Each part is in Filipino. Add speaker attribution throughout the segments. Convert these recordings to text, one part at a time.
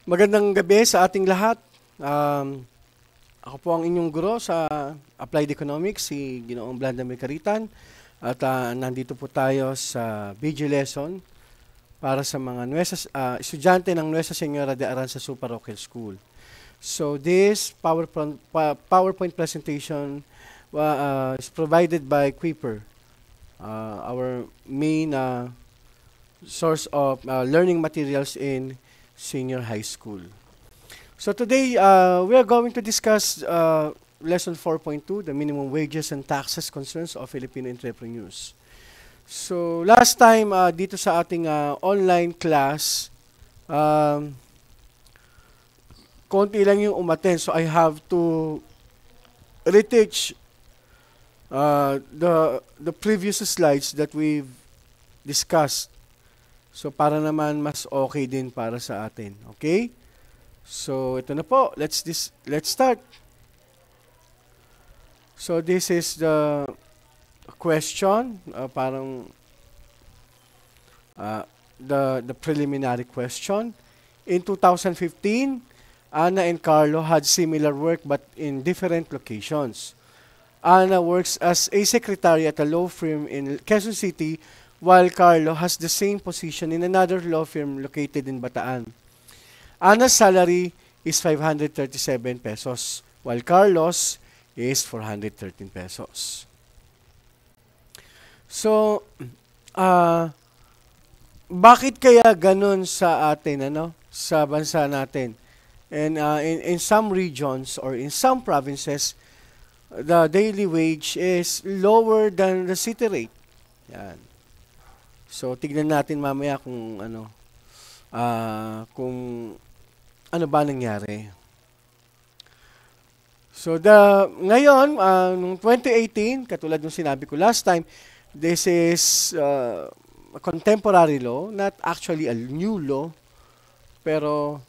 Speaker 1: Magandang gabi sa ating lahat. Ako po ang inyong guro sa Applied Economics, si Ginoong Vladimir Caritan. At nandito po tayo sa video lesson para sa mga estudyante ng Nuestra Señora de Aranzazu Parochial School. So this PowerPoint presentation is provided by Kuiper, our main source of learning materials in senior high school. So today, we are going to discuss lesson 4.2, the minimum wages and taxes concerns of Filipino entrepreneurs. So last time, dito sa ating online class, konti lang yung umattend. So I have to retouch the previous slides that we've discussed. So para naman mas okay din para sa atin. Okay? So ito na po. Let's start. So this is the question, the preliminary question. In 2015, Ana and Carlo had similar work but in different locations. Ana works as a secretary at a law firm in Quezon City, while Carlo has the same position in another law firm located in Bataan. Ana's salary is 537 pesos, while Carlos is 413 pesos. So, bakit kaya ganun sa atin, sa bansa natin? And in some regions or in some provinces, the daily wage is lower than the city rate. Yan. So, tignan natin mamaya kung ba nangyari. So, ngayon, noong 2018, katulad ng sinabi ko last time, this is a contemporary law, not actually a new law, pero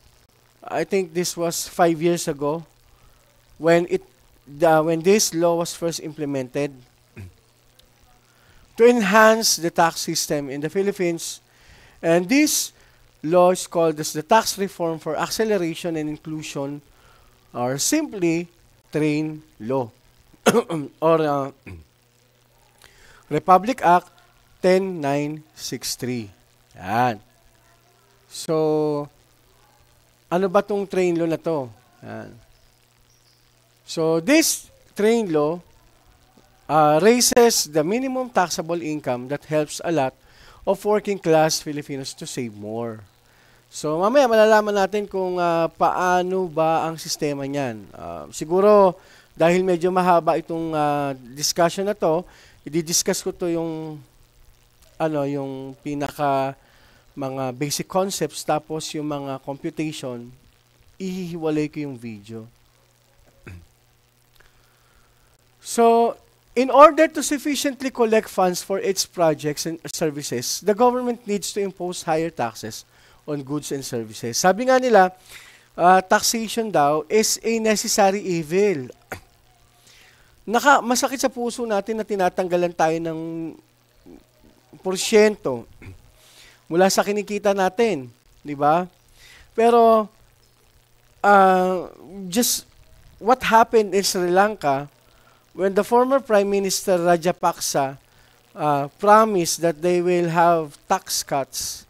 Speaker 1: I think this was 5 years ago when this law was first implemented to enhance the tax system in the Philippines. And this law is called as the Tax Reform for Acceleration and Inclusion, or simply TRAIN Law, or Republic Act 10963. Yan. So, ano ba tong TRAIN Law na to? Yan. So, this TRAIN Law raises the minimum taxable income that helps a lot of working class Filipinos to save more. So mamaya malalaman natin kung paano ba ang sistema niyan. Siguro dahil medyo mahaba itong discussion na to, i-discuss ko to yung pinaka mga basic concepts, tapos yung mga computation, ihiwalay ko yung video. So in order to sufficiently collect funds for its projects and services, the government needs to impose higher taxes on goods and services. Sabi nga nila, taxation daw is a necessary evil. Masakit sa puso natin na tinatanggalan tayo ng porsyento mula sa kinikita natin, di ba? Pero just what happened in Sri Lanka when the former Prime Minister Rajapaksa promised that they will have tax cuts,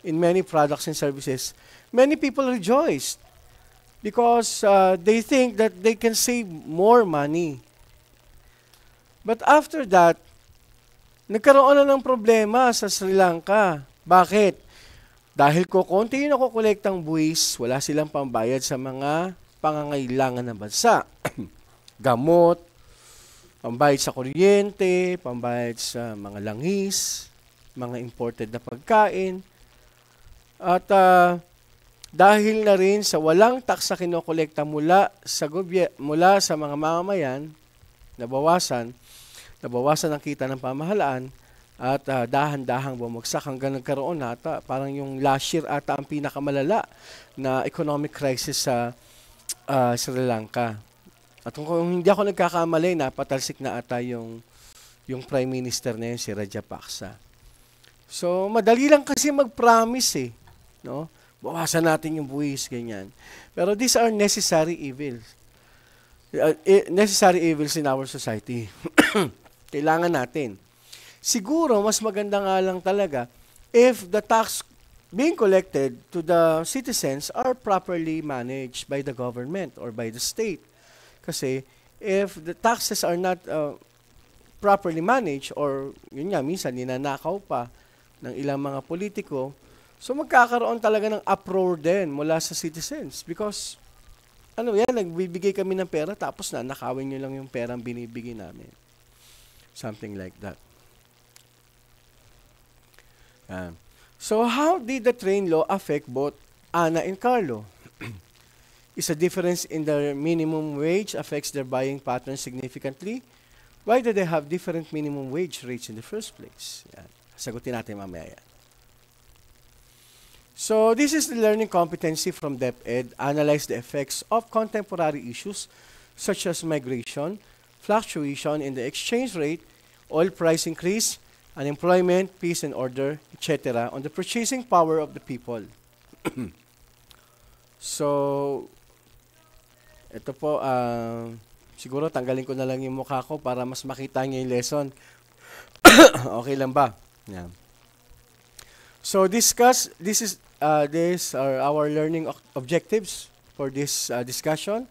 Speaker 1: in many products and services, many people rejoiced because they think that they can save more money. But after that, nagkaroon na ng problema sa Sri Lanka. Bakit? Dahil konti yung nakukolektang buwis, wala silang pambayad sa mga pangangailangan ng bansa. Gamot, pambayad sa kuryente, pambayad sa mga langis, mga imported na pagkain. At dahil na rin sa walang taksa kinokolekta mula sa mga mamamayan, nabawasan ang kita ng pamahalaan at dahan-dahang bumagsak hanggang nagkaroon ata, parang yung last year ata ang pinakamalala na economic crisis sa Sri Lanka. At kung hindi ako nagkakamali, napatalsik na ata yung Prime Minister na yun, si Rajapaksa. So, madali lang kasi mag-promise no? Bawasan natin yung buwis, ganyan. Pero these are necessary evils. Necessary evils in our society. Kailangan natin. Siguro, mas maganda nga lang talaga if the tax being collected to the citizens are properly managed by the government or by the state. Kasi if the taxes are not properly managed or yun nga, minsan ninanakaw pa ng ilang mga politiko, so magkakaroon talaga ng uproar din mula sa citizens because ano yan, nagbibigay kami ng pera tapos nakawin nyo lang yung perang binibigay namin. Something like that. So how did the train law affect both Ana and Carlo? Is a difference in their minimum wage affects their buying patterns significantly? Why do they have different minimum wage rates in the first place? Yan. Sagutin natin mamaya yan. So this is the learning competency from DepEd. Analyze the effects of contemporary issues such as migration, fluctuation in the exchange rate, oil price increase, unemployment, peace and order, etc. on the purchasing power of the people. So, ito po, siguro tanggalin ko na lang yung mukha ko para mas makita niyo yung lesson. Okay lang ba? Yeah. So, these are our learning objectives for this discussion.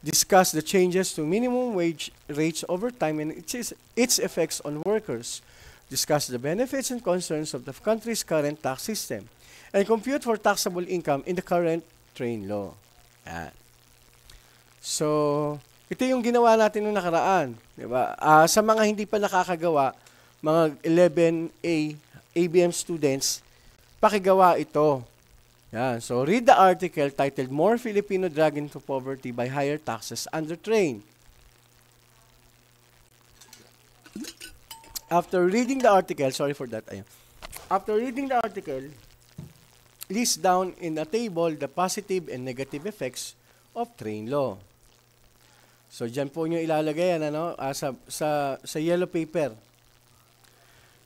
Speaker 1: Discuss the changes to minimum wage rates over time and its effects on workers. Discuss the benefits and concerns of the country's current tax system. And compute for taxable income in the current train law. Yan. So, ito yung ginawa natin noong nakaraan. Diba? Sa mga hindi pa nakakagawa, mga 11A ABM students, pakigawa ito. Yan. So, read the article titled More Filipino Dragged into Poverty by Higher Taxes Under Train. After reading the article, sorry for that. After reading the article, list down in a table the positive and negative effects of train law. So, dyan po nyo ilalagay yan, sa yellow paper.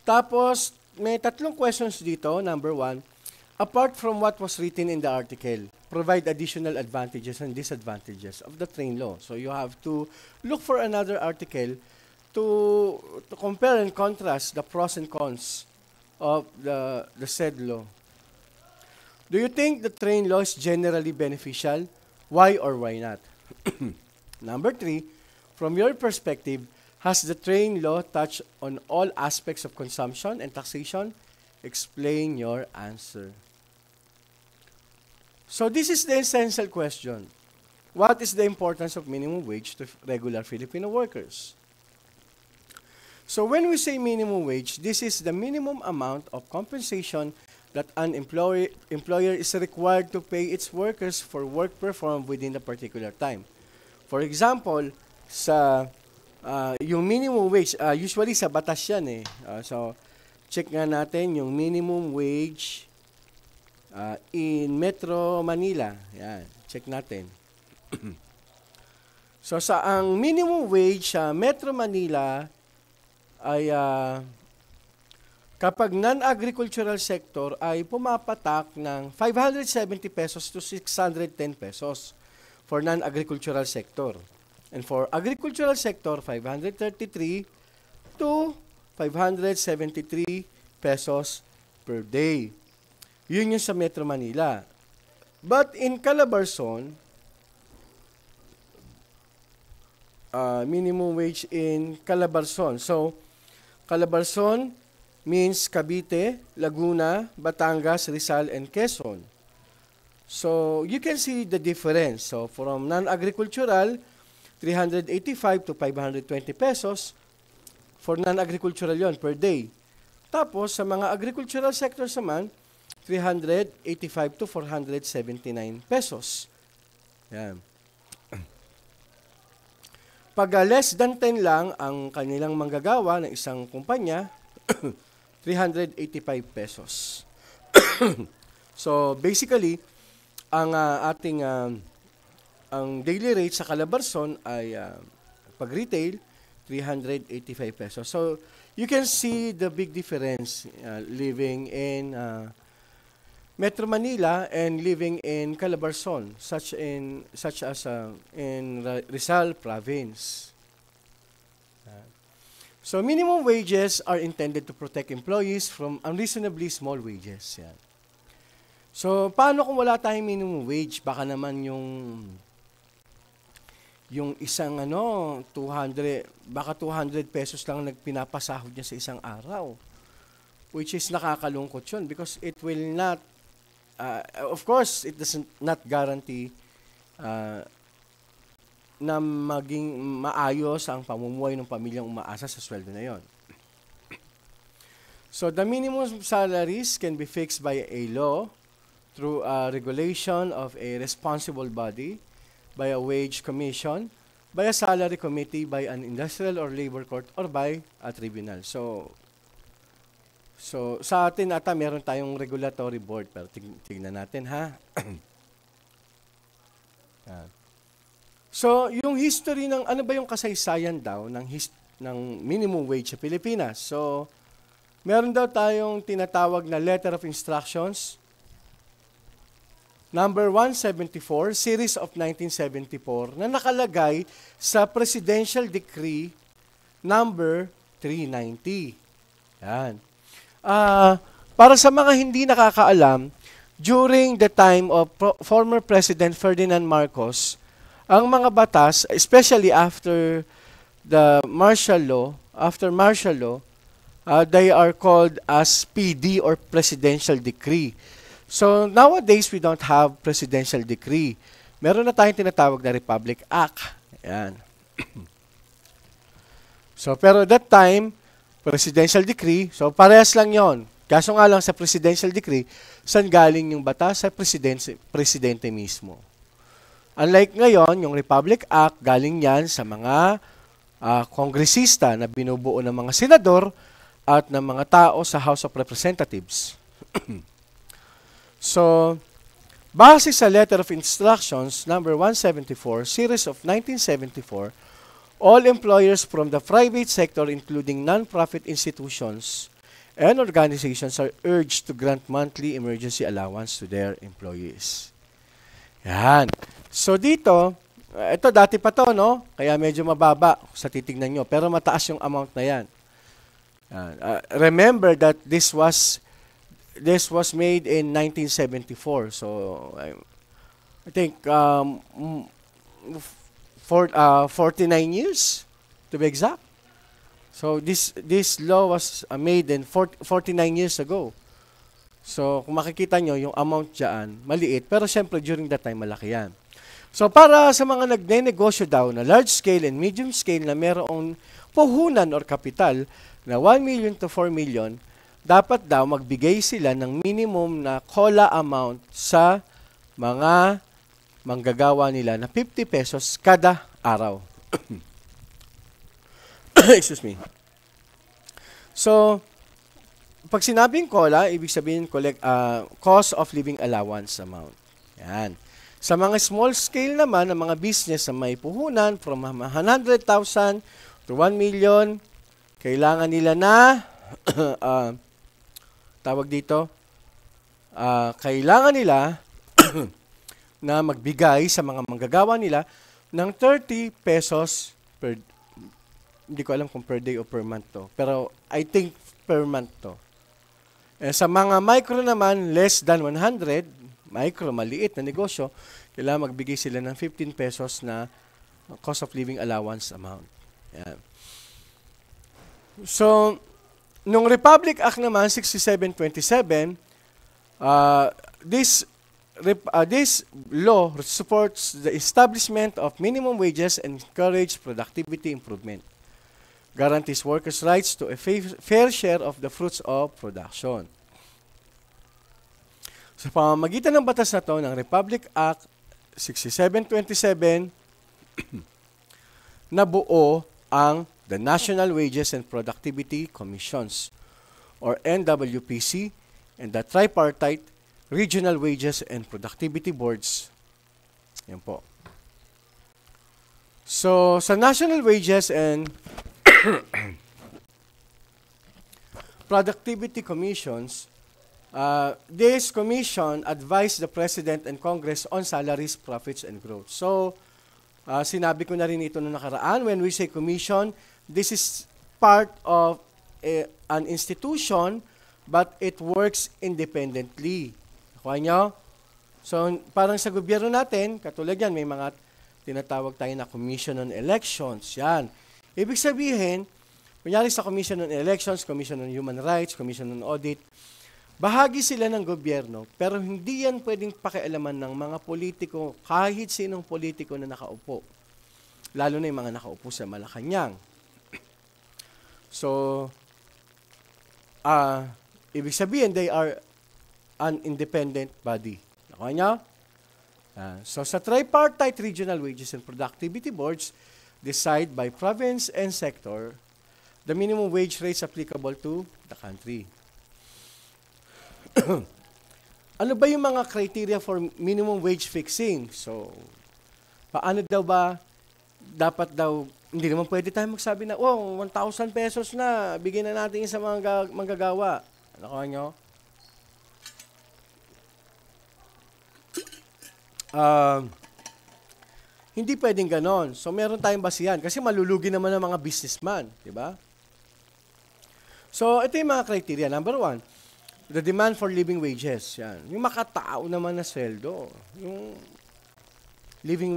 Speaker 1: Tapos, may tatlong questions dito. Number 1, apart from what was written in the article, provide additional advantages and disadvantages of the train law. So, you have to look for another article to compare and contrast the pros and cons of the said law. Do you think the train law is generally beneficial? Why or why not? Number 3, from your perspective, has the train law touched on all aspects of consumption and taxation? Explain your answer. So this is the essential question. What is the importance of minimum wage to regular Filipino workers? So when we say minimum wage, this is the minimum amount of compensation that an employer is required to pay its workers for work performed within a particular time. For example, sa yung minimum wage, usually sa batas yan so, check nga natin yung minimum wage in Metro Manila. Yan, check natin. So, sa ang minimum wage sa Metro Manila ay kapag non-agricultural sector ay pumapatak ng 570 pesos to 610 pesos for non-agricultural sector. And for agricultural sector, 533 to 573 pesos per day. Yun yung sa Metro Manila. But in Calabarzon, minimum wage in Calabarzon. So, Calabarzon means Cavite, Laguna, Batangas, Rizal, and Quezon. So, you can see the difference. So, from non-agricultural, 385 to 520 pesos. For non-agricultural yon per day. Tapos, sa mga agricultural sectors naman, 385 to 479 pesos. Yan. Pag less than 10 lang ang kanilang manggagawa ng isang kumpanya, 385 pesos. So, basically, ang ating ang daily rate sa Calabarzon ay pag retail 385 pesos. So you can see the big difference living in Metro Manila and living in Calabarzon, such as in Rizal province. So minimum wages are intended to protect employees from unreasonably small wages. Yan. So paano kung wala tayong minimum wage? Baka naman yung isang 200 pesos lang nagpinapasahod niya sa isang araw. Which is nakakalungkot yun because it will not, of course, it does not guarantee na maging maayos ang pamumuhay ng pamilyang umaasa sa sweldo na yon. So the minimum salaries can be fixed by a law through a regulation of a responsible body, by a wage commission, by a salary committee, by an industrial or labor court, or by a tribunal. So sa atin ata meron tayong regulatory board, pero tignan natin ha. So yung history ng ano ba yung kasaysayan daw ng minimum wage sa Pilipinas. So meron daw tayong tinatawag na Letter of Instructions number 174, series of 1974, na nakalagay sa Presidential Decree number 390. Yan. Para sa mga hindi nakakaalam, during the time of former President Ferdinand Marcos, ang mga batas, especially after the martial law, they are called as PD or Presidential Decree. So nowadays, we don't have Presidential Decree. Meron na tayong tinatawag na Republic Act. Ayan. So pero that time, Presidential Decree, so parehas lang yon. Kaso nga lang sa Presidential Decree, saan galing yung batas? Sa presidente mismo. Unlike ngayon, yung Republic Act, galing yan sa mga kongresista na binubuo ng mga senador at ng mga tao sa House of Representatives. So, base sa Letter of Instructions number 174, series of 1974, all employers from the private sector, including non-profit institutions and organizations, are urged to grant monthly emergency allowance to their employees. Yan. So dito, ito dati pa to, no? Kaya medyo mababa sa titignan nyo, pero mataas yung amount na yan. Remember that this was made in 1974. So I think 49 years to be exact. So this law was made in 49 years ago. So kung makikita nyo, yung amount dyan, maliit. Pero syempre during that time, malaki yan. So para sa mga nagne-negosyo daw na large scale and medium scale na merong puhunan or kapital na 1 million to 4 million, dapat daw magbigay sila ng minimum na COLA amount sa mga manggagawa nila na 50 pesos kada araw. Excuse me. So, pag sinabing COLA, ibig sabihin cost of living allowance amount. Yan. Sa mga small scale naman, ang mga business na may puhunan from 100,000 to 1 million, kailangan nila na kailangan nila na magbigay sa mga manggagawa nila ng 30 pesos per, hindi ko alam kung per day o per month to, pero I think per month to. Sa mga micro naman, less than 100, micro, maliit na negosyo, kailangan magbigay sila ng 15 pesos na cost of living allowance amount. Yan. So, nung Republic Act naman, 6727, this law supports the establishment of minimum wages and encourage productivity improvement. Guarantees workers' rights to a fair share of the fruits of production. Sa pamamagitan ng batas na ito ng Republic Act 6727, nabuo ang the National Wages and Productivity Commissions, or NWPC, and the Tripartite Regional Wages and Productivity Boards. Yan po. So, sa National Wages and Productivity Commissions, This commission advised the President and Congress on salaries, profits, and growth. So, sinabi ko na rin ito noong nakaraan. When we say commission, this is part of an institution, but it works independently. Nakuha nyo? So, parang sa gobyerno natin, katulad yan, may mga tinatawag tayo na Commission on Elections. Yan. Ibig sabihin, kunyari sa Commission on Elections, Commission on Human Rights, Commission on Audit, bahagi sila ng gobyerno, pero hindi yan pwedeng pakialaman ng mga politiko, kahit sinong politiko na nakaupo. Lalo na yung mga nakaupo sa Malacanang. So, ibig sabihin, they are an independent body. Nakuha nyo? So, sa tripartite regional wages and productivity boards, decide by province and sector the minimum wage rates applicable to the country. Ano ba yung mga criteria for minimum wage fixing? So, paano daw ba, dapat daw, hindi naman pwede tayo magsabi na, 1,000 pesos na, bigyan na natin sa mga manggagawa. Nakuha nyo? Hindi pwedeng ganon. So, meron tayong basihan. Kasi malulugi naman ng mga businessman. Diba? So, ito yung mga criteria. Number 1, the demand for living wages. Yan. Yung makatao naman na sweldo.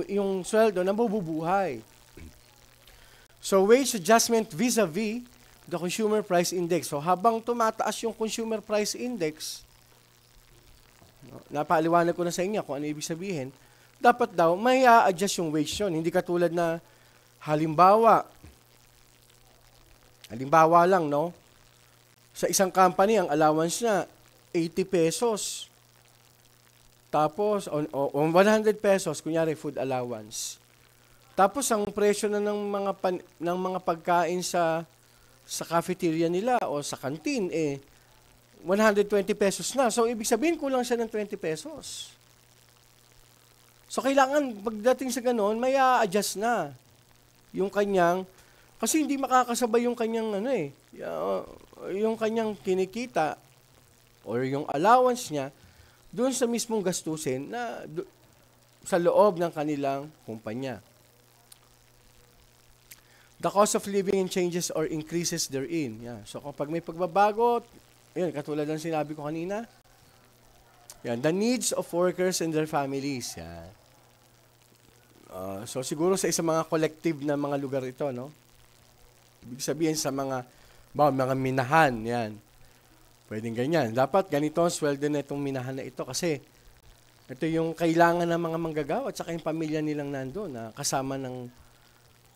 Speaker 1: Yung sweldo na mabubuhay. So, wage adjustment vis-a-vis the consumer price index. So, habang tumataas yung consumer price index, napaliwanag ko na sa inyo kung ano ibig sabihin, dapat daw may adjust yung wage yun. Hindi katulad na halimbawa lang, no? Sa isang company, ang allowance na 80 pesos. Tapos, on 100 pesos, kunyari food allowance. Tapos, ang presyo na ng mga pagkain sa cafeteria nila o sa canteen, 120 pesos na. So, ibig sabihin, kulang siya ng 20 pesos. So, kailangan, pagdating sa ganon, may adjust na yung kanyang, kasi hindi makakasabay yung kanyang, yung kanyang kinikita or yung allowance niya doon sa mismong gastusin na sa loob ng kanilang kumpanya. The cost of living changes or increases therein. Yeah. So, kapag may pagbabago, yun, katulad ng sinabi ko kanina, yan, the needs of workers and their families. Yan. So, siguro sa isang mga collective na mga lugar ito, no? Ibig sabihin sa mga minahan, yan. Pwedeng ganyan. Dapat ganito ang sweldo na itong minahan na ito kasi ito yung kailangan ng mga manggagawa at saka yung pamilya nilang nandoon na kasama ng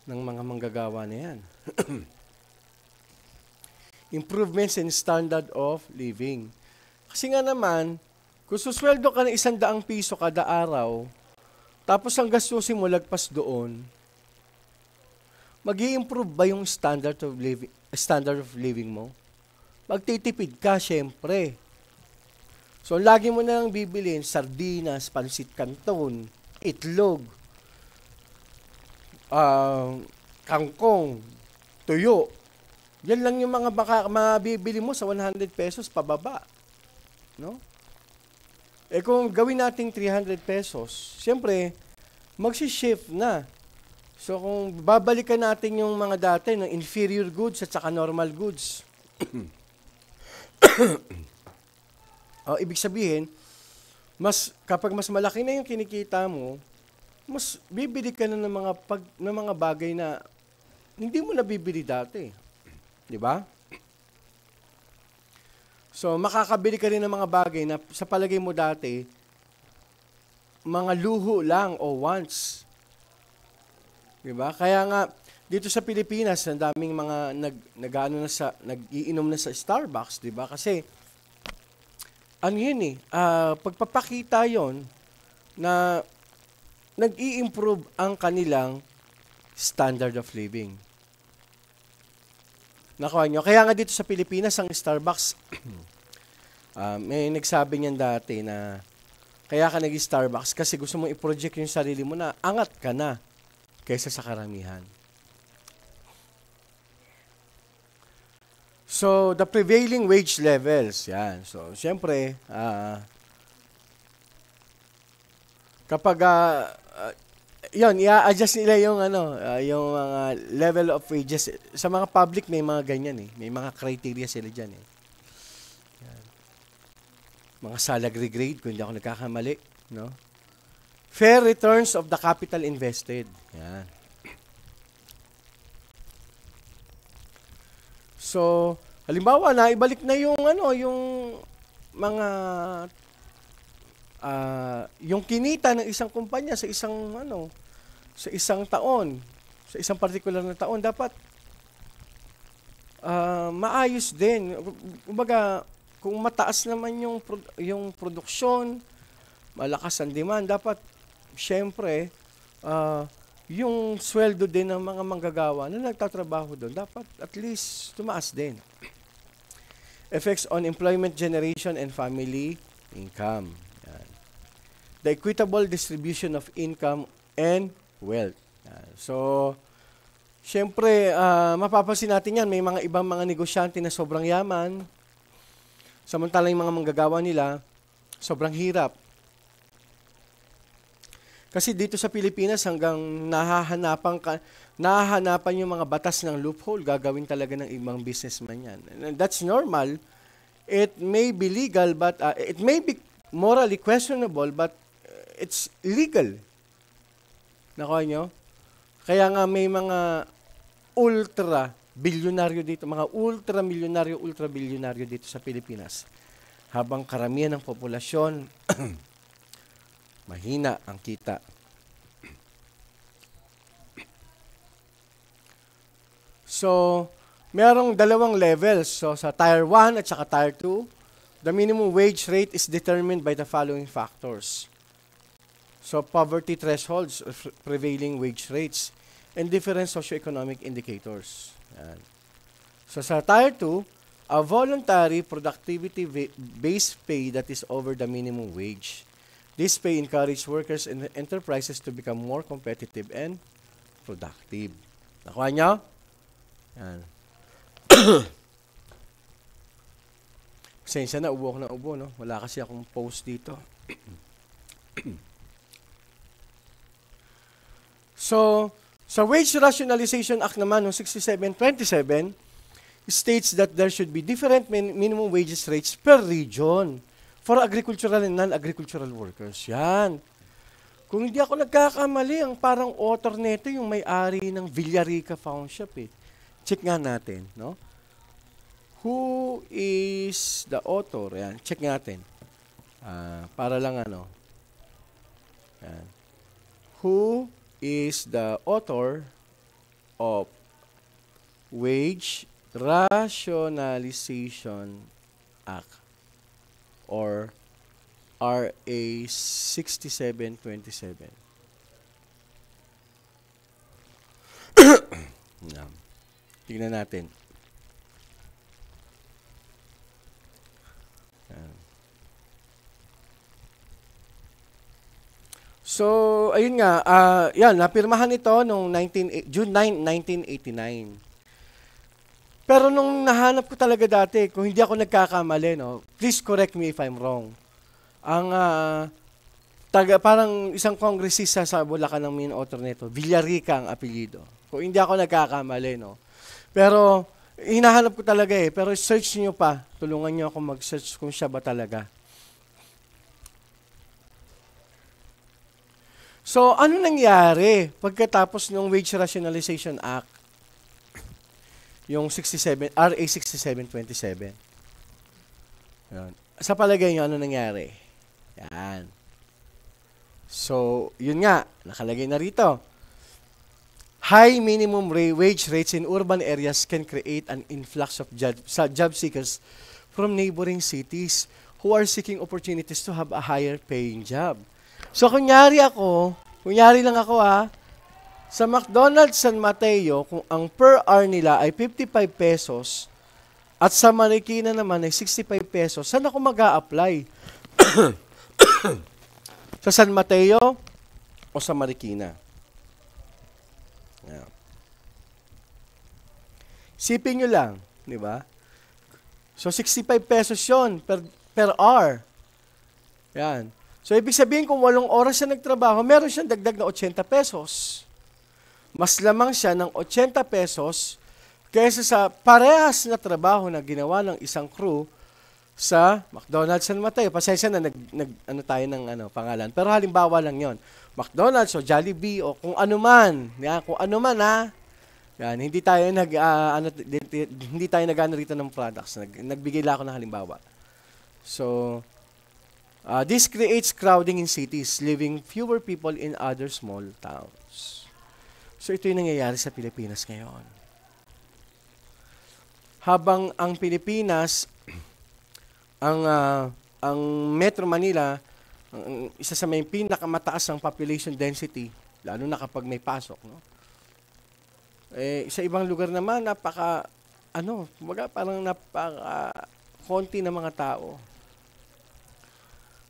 Speaker 1: mga manggagawa na yan. Improvements in standard of living. Kasi nga naman, kung susweldo ka ng 100 piso kada araw, tapos ang gastusin mo lagpas doon, mag-i-improve ba yung standard of living mo? Magtitipid ka, syempre. So, lagi mo na lang bibilin, sardinas, pansit canton, itlog, kangkong, tuyo. Yan lang yung mga mabibili mo sa 100 pesos pababa. No? Kung gawin nating 300 pesos, siyempre, magsi-shift na. So, kung babalikan natin yung mga dati ng inferior goods at saka normal goods, ibig sabihin, kapag mas malaki na yung kinikita mo, mas bibili ka na ng mga bagay na hindi mo nabibili dati. Di ba? So, makakabili ka rin ng mga bagay na sa palagay mo dati, mga luho lang o wants. Di ba? Kaya nga, dito sa Pilipinas, ang daming mga nag-iinom na sa Starbucks, di ba? Kasi, pagpapakita yon na nag-i-improve ang kanilang standard of living. Nakuha nyo? Kaya nga dito sa Pilipinas, ang Starbucks, may nagsabi niyan dati na kaya ka nag-Starbucks kasi gusto mong i-project yung sarili mo na angat ka na kaysa sa karamihan. So, the prevailing wage levels, yan. So, siyempre, kapag, yun, i-adjust nila yung, yung mga level of wages. Sa mga public, may mga ganyan eh. May mga criteria sila dyan eh. Yan. Mga salary grade, kung hindi ako nagkakamali, no? Fair returns of the capital invested. Yan. So, halimbawa na ibalik na yung yung mga yung kinita ng isang kumpanya sa isang sa isang taon, sa isang particular na taon dapat maayos din. Kumbaga, kung mataas naman yung produksyon, malakas ang demand, dapat syempre yung sweldo din ng mga manggagawa na nagtatrabaho doon, dapat at least tumaas din. Effects on employment generation and family income. Yan. The equitable distribution of income and wealth. Yan. So, syempre, mapapansin natin yan, may mga ibang mga negosyante na sobrang yaman, samantalang yung mga manggagawa nila, sobrang hirap. Kasi dito sa Pilipinas hanggang nahahanapan yung mga batas ng loophole, gagawin talaga ng ibang businessman yan. And that's normal. It may be legal, but it may be morally questionable, but it's legal. Nakuha nyo? Kaya nga may mga ultra-bilyonaryo dito, mga ultra-milyonaryo, ultra-bilyonaryo dito sa Pilipinas. Habang karamihan ng populasyon mahina ang kita. So, merong dalawang levels. So, sa Tier 1 at saka Tier 2, the minimum wage rate is determined by the following factors. So, poverty thresholds, prevailing wage rates, and different socioeconomic indicators. Yan. So, sa Tier 2, a voluntary productivity-based pay that is over the minimum wage. This pay encourages workers and enterprises to become more competitive and productive. Nakuha nyo? Yan. Pasensya na, ubo ako na ubo, no? Wala kasi akong post dito. So, sa Wage Rationalization Act naman, no, 6727, states that there should be different minimum wages rates per region for agricultural and non-agricultural workers. Yan. Kung hindi ako nagkakamali, ang parang author nito yung may-ari ng Villarica Pawn Shop eh. Check nga natin, no? Who is the author? Yan, check natin. Para lang Yan. Who is the author of Wage Rationalization Act? Or RA 6727. Tingnan natin. So, ayun nga, yan, napirmahan ito noong June 9, 1989. Pero nung nahanap ko talaga dati, kung hindi ako nagkakamali, no, please correct me if I'm wrong. Ang parang isang kongresista sa Bulacan ang main author nito, Villarica ang apelyido. Kung hindi ako nagkakamali, no. Pero hinahanap ko talaga eh, pero search niyo pa, tulungan niyo ako mag-search kung siya ba talaga. So, ano nangyari pagkatapos ng Wage Rationalization Act? Yung RA 6727. Yan. Sa palagay nyo, ano nangyari? Yan. So, yun nga, nakalagay na rito. High minimum wage rates in urban areas can create an influx of job seekers from neighboring cities who are seeking opportunities to have a higher paying job. So, kunyari lang ako sa McDonald's San Mateo, kung ang per hour nila ay 55 pesos at sa Marikina naman ay 65 pesos, saan ako mag-a-apply? Sa San Mateo o sa Marikina? Yeah. Sipin nyo lang, di ba? So, 65 pesos yon per hour. Yan. So, ibig sabihin kung 8 oras siya nagtrabaho, meron siyang dagdag na 80 pesos. Mas lamang siya ng 80 pesos kaysa sa parehas na trabaho na ginawa ng isang crew sa McDonald's San Mateo. Pasensya na ano tayo ng pangalan. Pero halimbawa lang yon. McDonald's o Jollibee o kung ano man. Yan, kung ano man Yan, hindi tayo hindi tayo nag-ano rito ng products. Nagbigay lang ako ng halimbawa. So, this creates crowding in cities, leaving fewer people in other small towns. So, ito yung nangyayari sa Pilipinas ngayon. Habang ang Pilipinas, ang Metro Manila, isa sa may pinakamataas ng population density, lalo na kapag may pasok, no? Sa ibang lugar naman, parang konti na mga tao.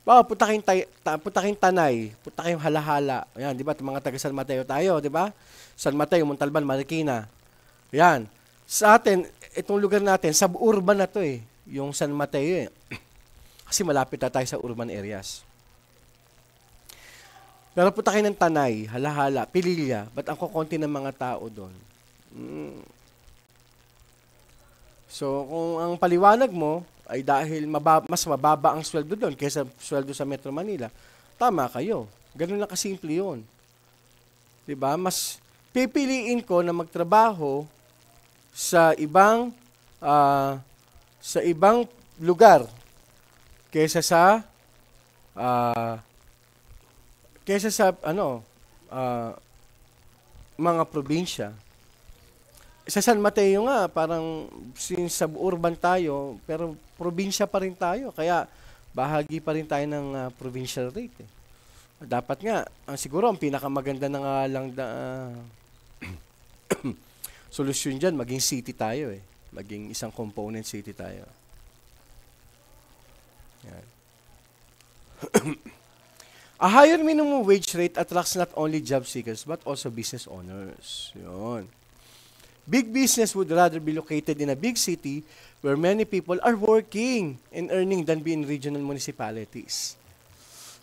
Speaker 1: Putaking Tanay, putaking Halahala. Ayan, di ba? Mga taga San Mateo tayo, di ba? San Mateo, Montalban, Marikina. Ayan. Sa atin, itong lugar natin, suburban na to yung San Mateo Kasi malapit na tayo sa urban areas. Pero putakin ng Tanay, Halahala, Pililla, ba't ang kukunti ng mga tao doon? So, kung ang paliwanag mo ay dahil mas mababa ang sweldo doon kaysa sweldo sa Metro Manila, tama kayo. Ganun lang kasimple yun. Diba? Mas pipiliin ko na magtrabaho sa ibang lugar kaysa sa mga probinsya. Sa San Mateo nga, parang since suburban tayo, pero probinsya pa rin tayo. Kaya bahagi pa rin tayo ng provincial rate. Dapat nga, siguro ang pinakamaganda na nga lang solusyon dyan, maging city tayo Maging isang component city tayo. Yan. A higher minimum wage rate attracts not only job seekers but also business owners. Yun. Big business would rather be located in a big city where many people are working and earning than be in regional municipalities.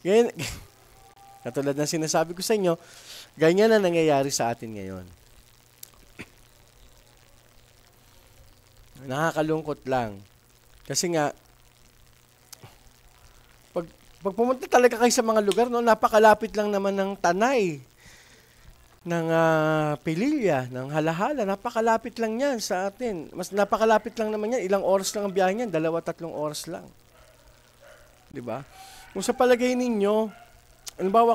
Speaker 1: Ganyan, katulad ng sinasabi ko sa inyo, ganyan na nangyayari sa atin ngayon. Nakakalungkot lang. Kasi nga, pag pumunta talaga kayo sa mga lugar, napakalapit lang naman ng Tanay, ng Pililla, ng Halahala, napakalapit lang yan sa atin. Mas napakalapit lang naman yan. Ilang oras lang ang biyahe niyan, 2-3 oras lang. Diba? Kung sa palagay ninyo, halimbawa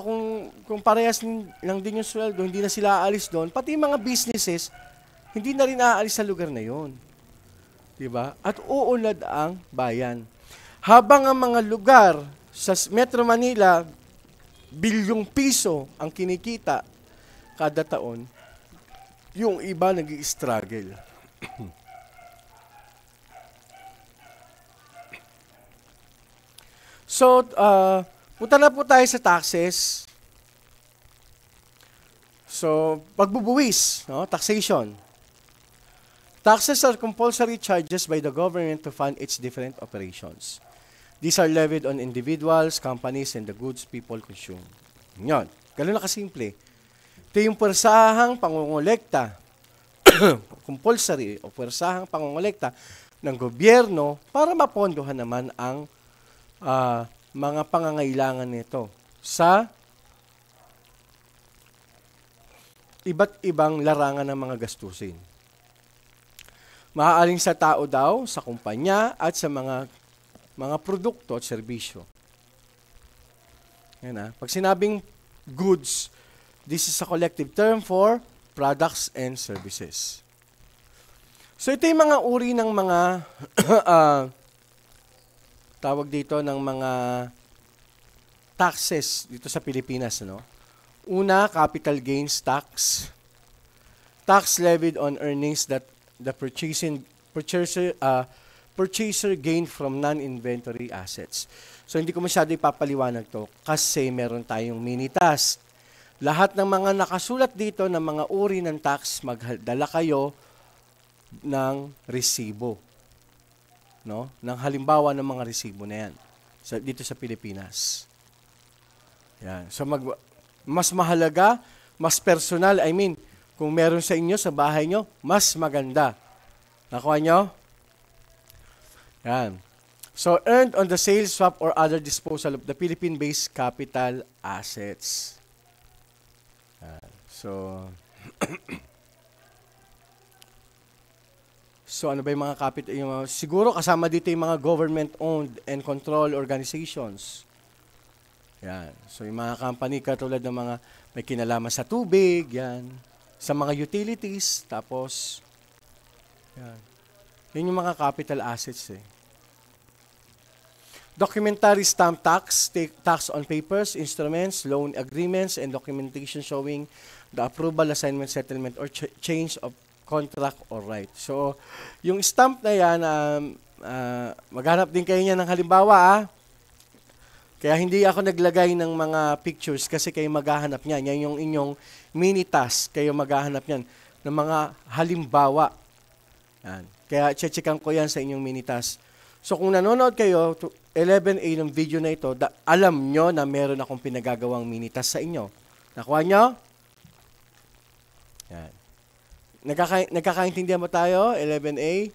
Speaker 1: kung parehas lang din yung sweldo, hindi na sila aalis doon, pati yung mga businesses, hindi na rin aalis sa lugar na yon. Diba? At uunlad ang bayan. Habang ang mga lugar sa Metro Manila, bilyong piso ang kinikita kada taon, yung iba nag-i-struggle. So, punta na po tayo sa taxes. So, pagbubuwis, taxation. Taxes are compulsory charges by the government to fund its different operations. These are levied on individuals, companies, and the goods people consume. Yan. Ganun na kasimple. Ito yung puwersahang pangongolekta, compulsory o puwersahang pangongolekta ng gobyerno para mapondohan naman ang mga pangangailangan nito sa iba't ibang larangan ng mga gastusin. Maaaring sa tao daw, sa kumpanya, at sa mga produkto at serbisyo. Yan. Pag sinabing goods, this is a collective term for products and services. So ito yung mga uri ng mga tawag dito ng mga taxes dito sa Pilipinas, Una, capital gains tax. Tax levied on earnings that the purchaser gained from non-inventory assets. So hindi ko masyado ipapaliwanag to kasi meron tayong mini task. Lahat ng mga nakasulat dito ng mga uri ng tax, magdala kayo ng resibo. no, ng halimbawa ng mga resibo na yan dito sa Pilipinas. Yan. So mas mahalaga, mas personal, I mean, kung meron sa inyo, sa bahay nyo, mas maganda. Nakuha nyo? Yan. So, earned on the sale, swap, or other disposal of the Philippine-based capital assets. Yan. So ano ba yung mga siguro kasama dito yung mga government-owned and controlled organizations. Yan. So yung mga company katulad ng mga may kinalaman sa tubig, yan. Sa mga utilities, tapos yan. Yun yung mga capital assets eh. Documentary stamp tax, tax on papers, instruments, loan agreements, and documentation showing the approval, assignment, settlement, or change of contract or right. So, yung stamp na yan, maghanap din kayo niya ng halimbawa. Kaya hindi ako naglagay ng mga pictures kasi kayo maghahanap niyan. Yan yung inyong mini task, kayo maghahanap niyan ng mga halimbawa. Yan. Kaya checkan ko yan sa inyong mini task. So, kung nanonood kayo, 11A ng video na ito, alam nyo na meron akong pinagagawang mini task sa inyo. Nakuha nyo? Yan. Nagkakaintindihan mo tayo, 11A?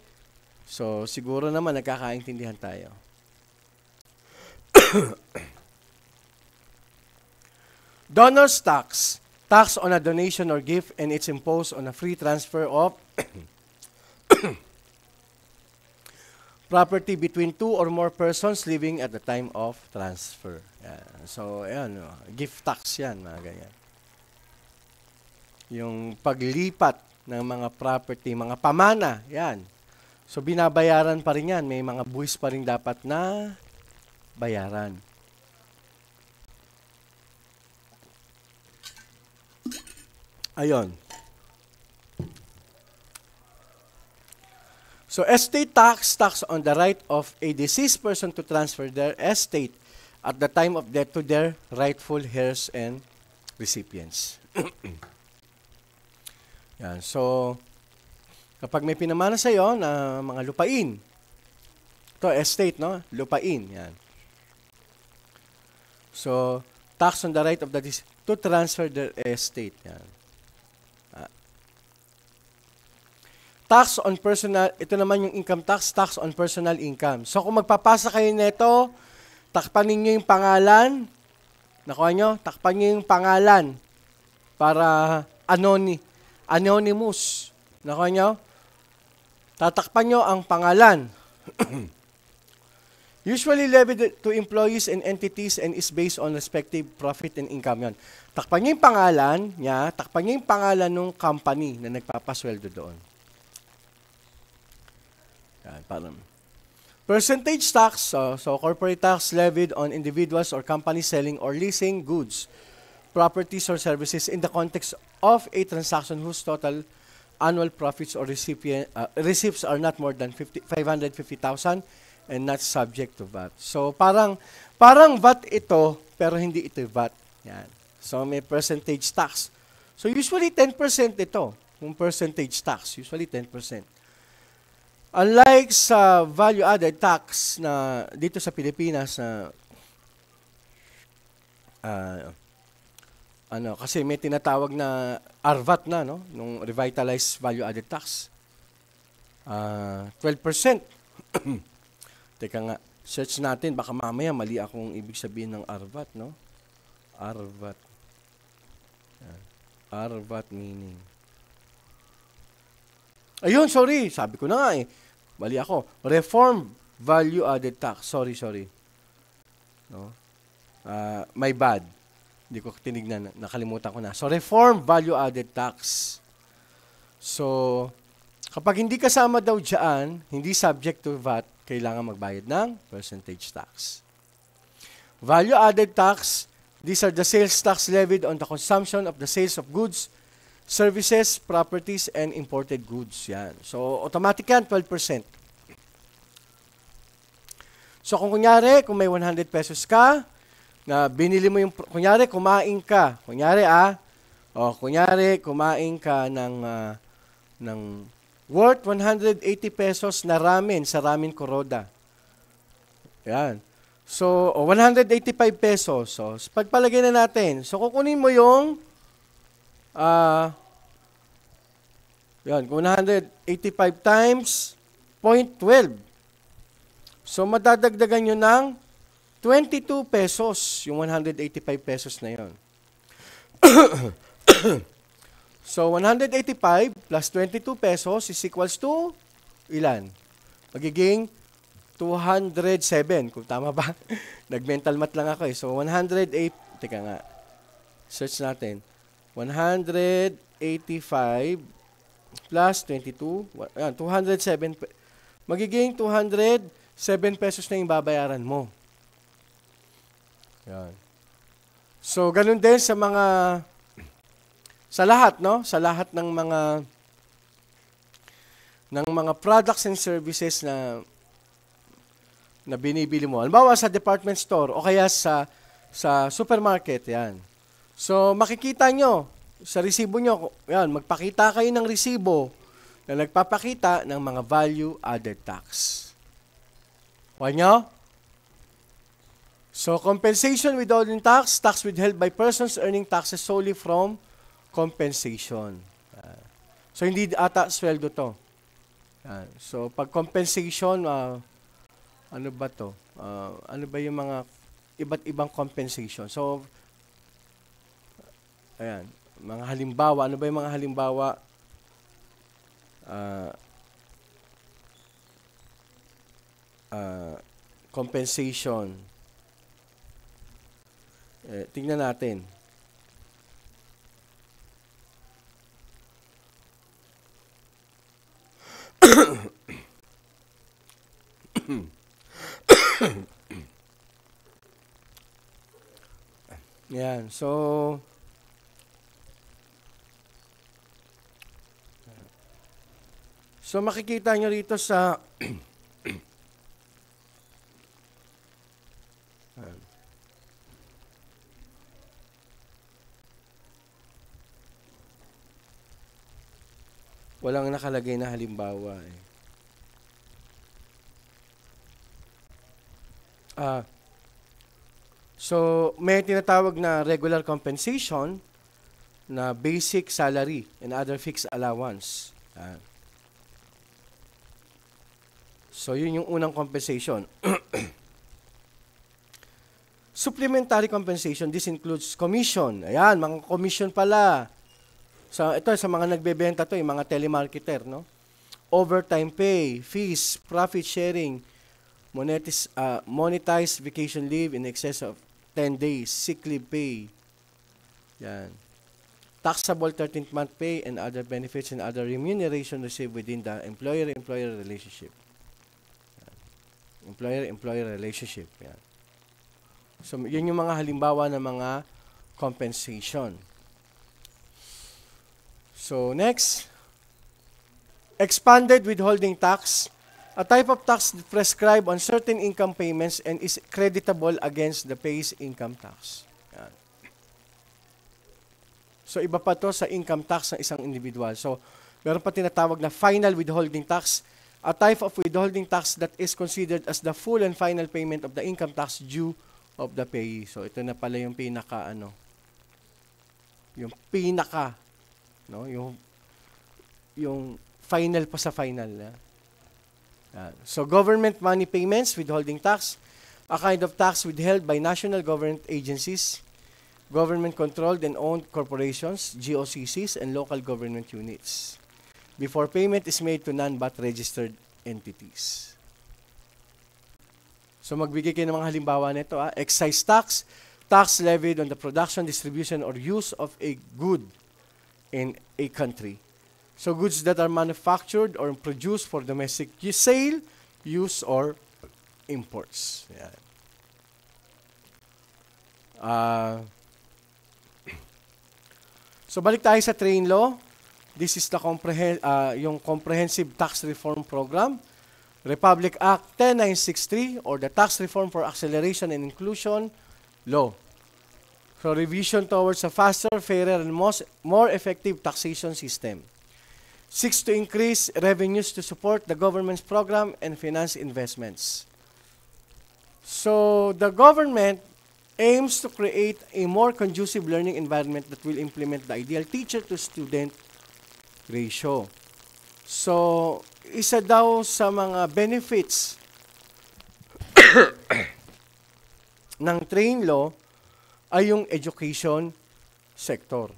Speaker 1: So, siguro naman nagkakaintindihan tayo. Donor's tax. Tax on a donation or gift and it's imposed on a free transfer of property between two or more persons living at the time of transfer. Yan. So, ayan, gift tax yan, mga ganyan. Yung paglipat ng mga property, mga pamana, yan. So, binabayaran pa rin yan. May mga buwis pa rin dapat na bayaran. Ayun. So, estate tax, tax on the right of a deceased person to transfer their estate at the time of death to their rightful heirs and recipients. Yan. So, kapag may pinamana sa iyo na mga lupain, ito, estate, no? Lupain, yan. So, tax on the right of the deceased to transfer their estate, yan. Tax on personal, ito naman yung income tax, tax on personal income. So, kung magpapasa kayo nito, takpan ninyo yung pangalan. Nakuha nyo? Takpan nyo yung pangalan para anonymous. Nakuha nyo? Tatakpan nyo ang pangalan. Usually levied to employees and entities and is based on respective profit and income. Yan. Takpan nyo yung pangalan niya, takpan nyo yung pangalan ng company na nagpapasweldo doon. Yan, parang percentage tax, so corporate tax levied on individuals or companies selling or leasing goods, properties or services in the context of a transaction whose total annual profits or receipts are not more than 550,000 and not subject to VAT. So parang VAT ito, pero hindi ito VAT. Yan. So may percentage tax. So usually 10% ito, yung percentage tax, usually 10%. Unlike sa value-added tax na dito sa Pilipinas na kasi may tinatawag na RVAT na, no, nung revitalized value-added tax. 12%. Teka nga, search natin, baka mamaya mali akong ibig sabihin ng RVAT, no? RVAT. RVAT meaning. Ayun, sorry. Sabi ko na nga eh. Mali ako. Reform value-added tax. Sorry. No? My bad. Hindi ko tinignan. Nakalimutan ko na. So, reform value-added tax. So, kapag hindi kasama daw dyan, hindi subject to VAT, kailangan magbayad ng percentage tax. Value-added tax, these are the sales tax levied on the consumption of the sales of goods, services, properties, and imported goods. Yan. So, automatic yan, 12%. So, kung kunyari, kung may 100 pesos ka, na binili mo yung, kunyari, kumain ka. Kunyari, kumain ka ng worth 180 pesos na ramen sa Ramen Kuroda. Yan. So, 185 pesos. So, pagpalagay na natin. So, kukunin mo yung yan, 185 times 0.12. So, madadagdagan nyo ng 22 pesos yung 185 pesos na yon. So, 185 plus 22 pesos is equals to ilan? Magiging 207. Kung tama ba? Nag-mental math lang ako eh. So, 108. Teka nga. Search natin. 185 plus 22. Yan, 207. Magiging 207 pesos na yung babayaran mo. Yan. So, ganun din sa mga sa lahat, no? Sa lahat ng mga products and services na binibili mo. Halimbawa sa department store o kaya sa supermarket, yan. So, makikita nyo sa resibo nyo, yan, magpakita kayo ng resibo na nagpapakita ng mga value-added tax. Kuha nyo? So, compensation withholding tax, tax withheld by persons earning taxes solely from compensation. So, hindi ata sweldo to. So, pag compensation, ano ba to? Ano ba yung mga iba't ibang compensation? So, ayan, mga halimbawa. Ano ba yung mga halimbawa? Compensation. Tingnan natin. Yan. So, makikita nyo rito sa walang nakalagay na halimbawa eh. So, may tinatawag na regular compensation na basic salary and other fixed allowance. So, yun yung unang compensation. Supplementary compensation, this includes commission. Ayan, mga commission pala. So, ito sa mga nagbebenta to, yung mga telemarketer, no? Overtime pay, fees, profit sharing, monetized vacation leave in excess of 10 days, sick leave pay. Yan. Taxable 13th month pay and other benefits and other remuneration received within the employer-employer relationship. Employer-employer relationship. Yan. So, yun yung mga halimbawa ng mga compensation. So, next. Expanded withholding tax, a type of tax prescribed on certain income payments and is creditable against the pay's income tax. Yan. So, iba pa to sa income tax ng isang individual. So, meron pa tinatawag na final withholding tax, a type of withholding tax that is considered as the full and final payment of the income tax due of the payee. So, ito na pala yung pinaka, no? Yung final pa sa final. So, government money payments, withholding tax, a kind of tax withheld by national government agencies, government-controlled and owned corporations, GOCCs, and local government units, before payment is made to non-VAT registered entities. So, magbigay kayo ng mga halimbawa nito. Excise tax, tax levied on the production, distribution, or use of a good in a country. So, goods that are manufactured or produced for domestic sale, use, or imports. Yan. So, balik tayo sa train law. This is the yung Comprehensive Tax Reform Program, Republic Act 10963, or the Tax Reform for Acceleration and Inclusion Law. So, revision towards a faster, fairer, and more effective taxation system. seeks to increase revenues to support the government's program and finance investments. So the government aims to create a more conducive learning environment that will implement the ideal teacher-to-student ratio. So, isa daw sa mga benefits ng train law ay yung education sector.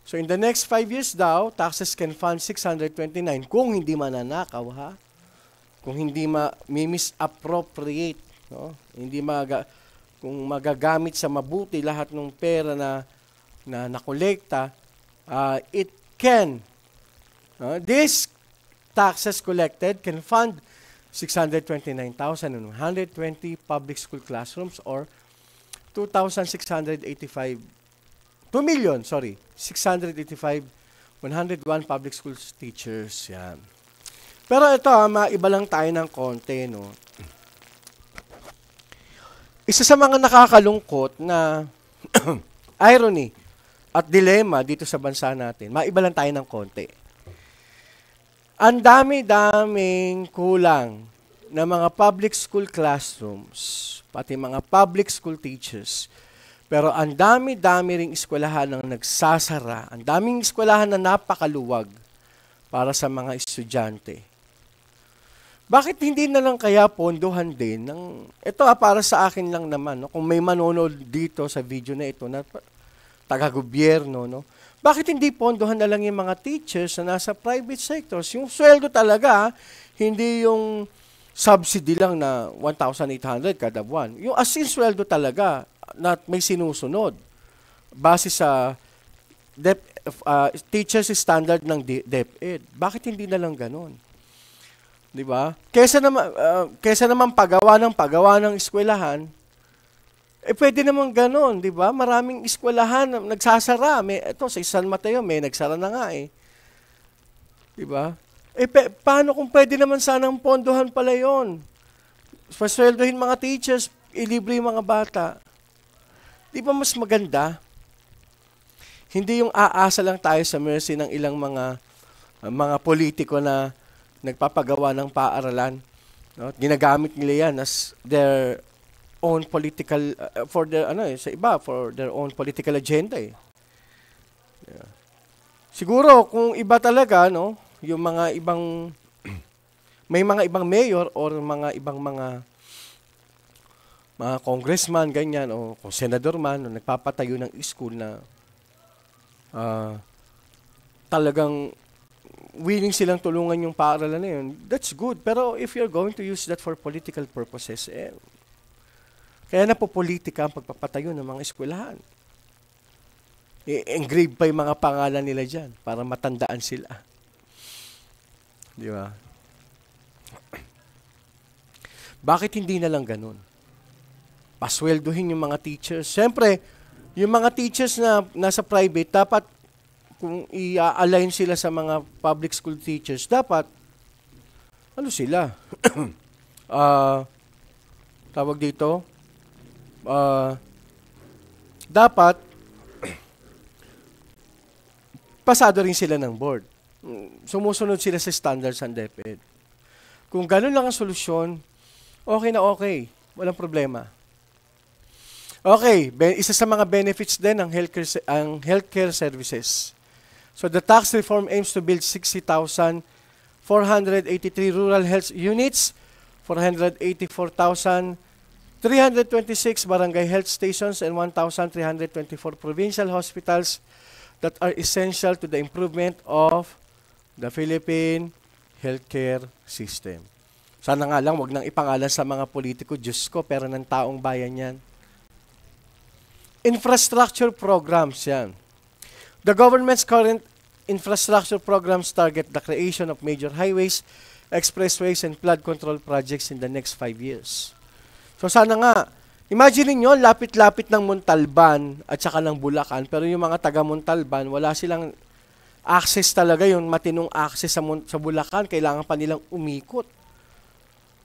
Speaker 1: So, in the next 5 years daw, taxes can fund 629 kung hindi mananakaw, ha? Kung hindi misappropriate, no? Hindi kung magagamit sa mabuti lahat ng pera na nakolekta, it can, these taxes collected can fund 629,120 public school classrooms or 2,685,101 public school teachers. Yan. Pero ito, maiba lang tayo ng konti, no? Isa sa mga nakakalungkot na irony at dilemma dito sa bansa natin, maiba lang tayo ng konti. Ang dami-daming kulang na mga public school classrooms, pati mga public school teachers. Pero ang dami-dami ring eskwelahan ang nagsasara, ang daming eskwelahan na napakaluwag para sa mga estudyante. Bakit hindi na lang kaya pondohan din ng, ito para sa akin lang naman, no? Kung may manonood dito sa video na ito na taga-gobyerno, no? Bakit hindi pondohan na lang yung mga teachers na nasa private sectors? Yung sweldo talaga, hindi yung subsidy lang na 1,800 kada buwan. Yung as in sweldo talaga na may sinusunod base sa teachers standard ng DepEd. Bakit hindi na lang ganon? 'Di ba? Kaysa naman pagawa ng eskwelahan, pwede naman ganon, 'di ba? Maraming eskwelahan nagsasara. Ito sa San Mateo may nagsara na nga eh. 'Di ba? Paano kung pwede naman sanang pondohan pala 'yon? Pasweldohin mga teachers, ilibre yung mga bata. 'Di ba mas maganda? Hindi yung aasa lang tayo sa mercy ng ilang mga politiko na nagpapagawa ng paaralan, no? Ginagamit nila yan as their own political for their for their own political agenda eh. Yeah. Siguro kung iba talaga, no, yung mga ibang may mga ibang mayor or mga ibang mga congressman ganyan o kung senador man o nagpapatayo ng school na talagang willing silang tulungan yung paaralan na yun, that's good. Pero if you're going to use that for political purposes, kaya napopolitika ang pagpapatayo ng mga eskwelahan. Engrave pa yung mga pangalan nila dyan para matandaan sila. Di ba? Bakit hindi na lang ganun? Pasweldohin yung mga teachers. Siyempre, yung mga teachers na nasa private, dapat kung i-align sila sa mga public school teachers, dapat, ano sila? Tawag dito, dapat, pasado rin sila ng board. Sumusunod sila sa standards ng DepEd. Kung gano'n lang ang solusyon, okay na okay. Walang problema. Okay, isa sa mga benefits din ng healthcare services. So the tax reform aims to build 60,483 rural health units, 484,326 barangay health stations, and 1,324 provincial hospitals that are essential to the improvement of the Philippine healthcare system. Sana nga lang, wag nang ipangalan sa mga politiko, Diyos ko, pera ng taong bayan yan. Infrastructure programs yan. The government's current infrastructure programs target the creation of major highways, expressways, and flood control projects in the next 5 years. So sana nga, imagine niyo lapit-lapit ng Montalban at saka ng Bulacan, pero yung mga taga Montalban, wala silang access talaga, yung matinong access sa Bulacan, kailangan pa nilang umikot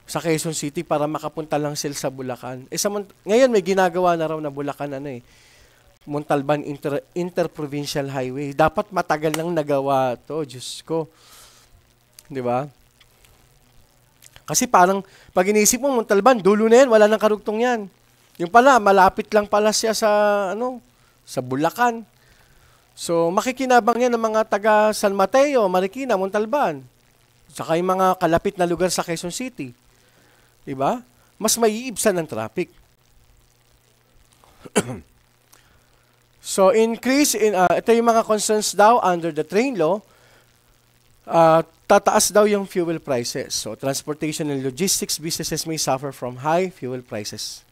Speaker 1: sa Quezon City para makapunta lang sila sa Bulacan. Ngayon may ginagawa na raw na Bulacan Montalban Interprovincial Highway. Dapat matagal nang nagawa to, Diyos ko. Di ba? Kasi parang, pag inisip mo, Montalban, dulo na yan, wala nang karugtong yan. Yung pala, malapit lang pala siya sa, sa Bulacan. So, makikinabang yan ng mga taga San Mateo, Marikina, Montalban. Saka yung mga kalapit na lugar sa Quezon City. Di ba? Mas maiibsan ng traffic. So, ito yung mga concerns daw under the train law. Tataas daw yung fuel prices. So, transportation and logistics businesses may suffer from high fuel prices.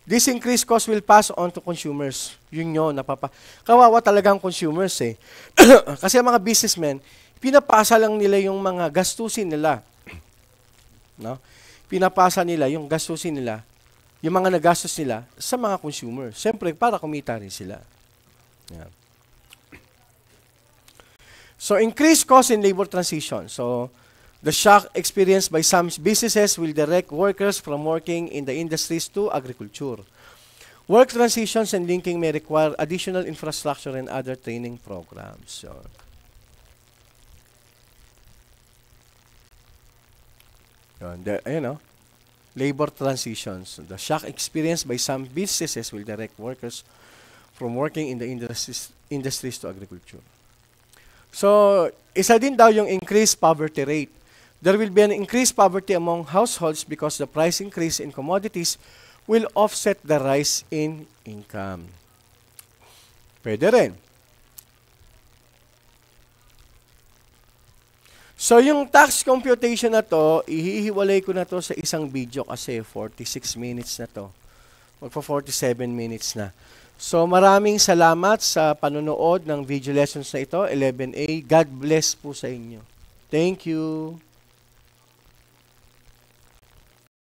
Speaker 1: This increased cost will pass on to consumers. Yun yun, kawawa talagang consumers eh. Kasi ang mga businessmen, pinapasa lang nila yung mga gastusin nila. No? Pinapasa nila yung gastusin nila, yung mga nagastos nila sa mga consumers. Siyempre, para kumita rin sila. Yeah. So, increased cost in labor transition. So, the shock experienced by some businesses will direct workers from working in the industries to agriculture. Work transitions and linking may require additional infrastructure and other training programs. So, labor transitions. The shock experienced by some businesses will direct workers from working in the industries to agriculture. So, isa din daw yung increased poverty rate. There will be an increased poverty among households because the price increase in commodities will offset the rise in income. Pwede rin. So, yung tax computation na to, ihihiwalay ko na to sa isang video kasi 46 minutes na to. Magpa 47 minutes na. So, maraming salamat sa panonood ng video lessons na ito, 11A. God bless po sa inyo. Thank you.